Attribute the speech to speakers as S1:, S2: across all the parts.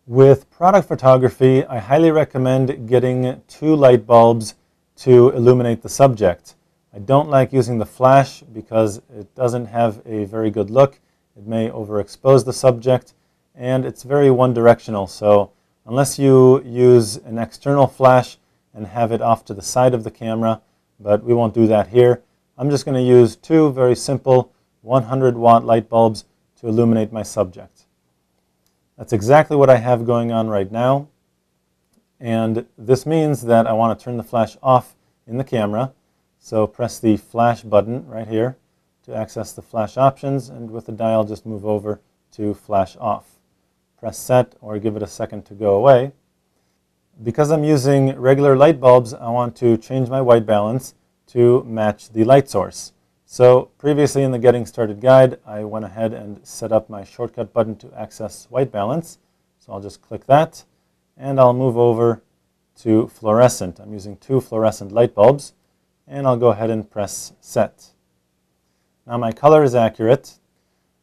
S1: With product photography, I highly recommend getting 2 light bulbs to illuminate the subject. I don't like using the flash because it doesn't have a very good look. It may overexpose the subject, and it's very one-directional. So unless you use an external flash and have it off to the side of the camera, but we won't do that here, I'm just going to use 2 very simple 100-watt light bulbs to illuminate my subject. That's exactly what I have going on right now, and this means that I want to turn the flash off in the camera. So press the flash button right here to access the flash options, and with the dial just move over to flash off. Press set or give it a second to go away. Because I'm using regular light bulbs, I want to change my white balance to match the light source. So previously in the Getting Started guide, I went ahead and set up my shortcut button to access white balance. So I'll just click that, and I'll move over to fluorescent. I'm using 2 fluorescent light bulbs, and I'll go ahead and press set. Now my color is accurate.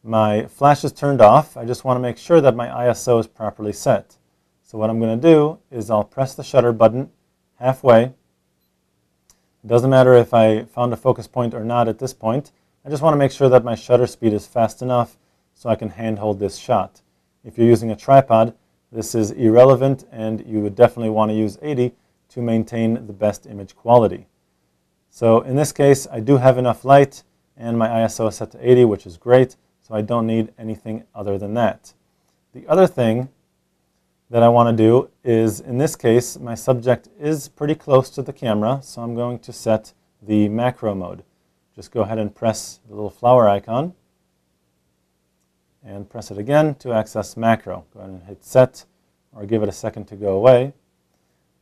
S1: My flash is turned off. I just want to make sure that my ISO is properly set. So what I'm going to do is I'll press the shutter button halfway. It doesn't matter if I found a focus point or not at this point. I just want to make sure that my shutter speed is fast enough so I can handhold this shot. If you're using a tripod, this is irrelevant, and you would definitely want to use 80 to maintain the best image quality. So in this case, I do have enough light, and my ISO is set to 80, which is great, so I don't need anything other than that. The other thing that I want to do is, in this case, my subject is pretty close to the camera, so I'm going to set the macro mode. Just go ahead and press the little flower icon and press it again to access macro. Go ahead and hit set or give it a second to go away.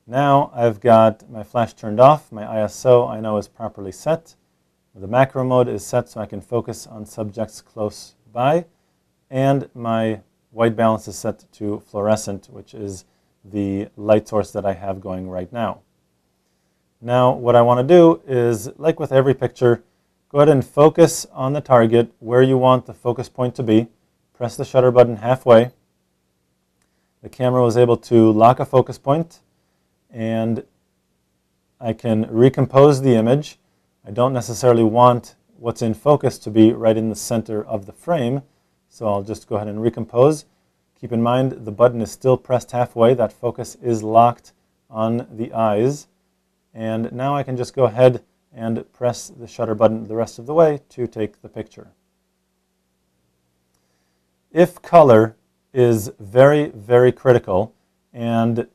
S1: Now I've got my flash turned off, my ISO I know is properly set. The macro mode is set so I can focus on subjects close by, and my white balance is set to fluorescent, which is the light source that I have going right now. Now what I want to do is, like with every picture, go ahead and focus on the target where you want the focus point to be. Press the shutter button halfway. The camera was able to lock a focus point, and I can recompose the image. I don't necessarily want what's in focus to be right in the center of the frame, so I'll just go ahead and recompose. Keep in mind the button is still pressed halfway. That focus is locked on the eyes. And now I can just go ahead and press the shutter button the rest of the way to take the picture. If color is very, very critical and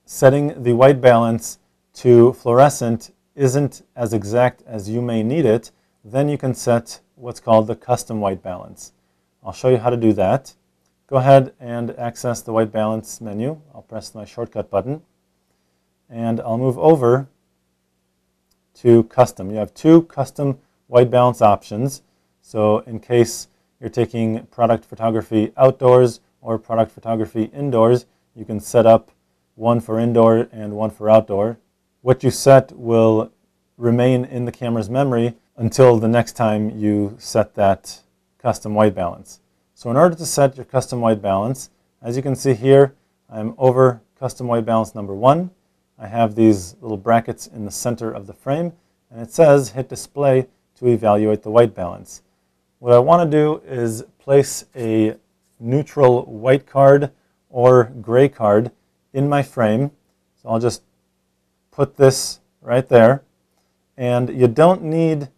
S1: setting the white balance to fluorescent isn't as exact as you may need it, then you can set what's called the custom white balance. I'll show you how to do that. Go ahead and access the white balance menu. I'll press my shortcut button, and I'll move over to custom. You have 2 custom white balance options. So in case you're taking product photography outdoors or product photography indoors, you can set up one for indoor and one for outdoor. What you set will remain in the camera's memory until the next time you set that custom white balance. So in order to set your custom white balance, as you can see here, I'm over custom white balance number 1. I have these little brackets in the center of the frame, and it says hit display to evaluate the white balance. What I want to do is place a neutral white card or gray card in my frame. So I'll just put this right there, and you don't need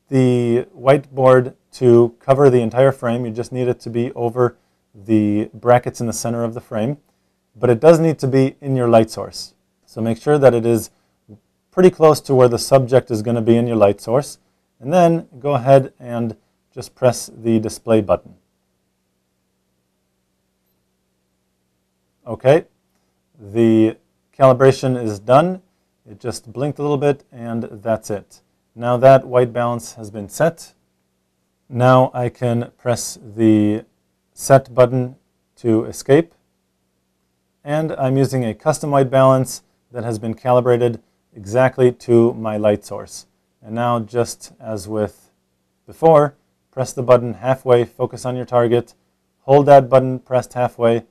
S1: the whiteboard to cover the entire frame. You just need it to be over the brackets in the center of the frame, but it does need to be in your light source. So make sure that it is pretty close to where the subject is going to be in your light source, and then go ahead and just press the display button. Okay, the calibration is done. It just blinked a little bit, and that's it. Now that white balance has been set, now I can press the set button to escape. And I'm using a custom white balance that has been calibrated exactly to my light source. And now, just as with before, press the button halfway, focus on your target, hold that button pressed halfway,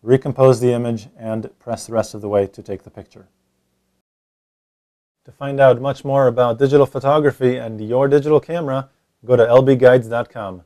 S1: recompose the image, and press the rest of the way to take the picture. To find out much more about digital photography and your digital camera, go to lbguides.com.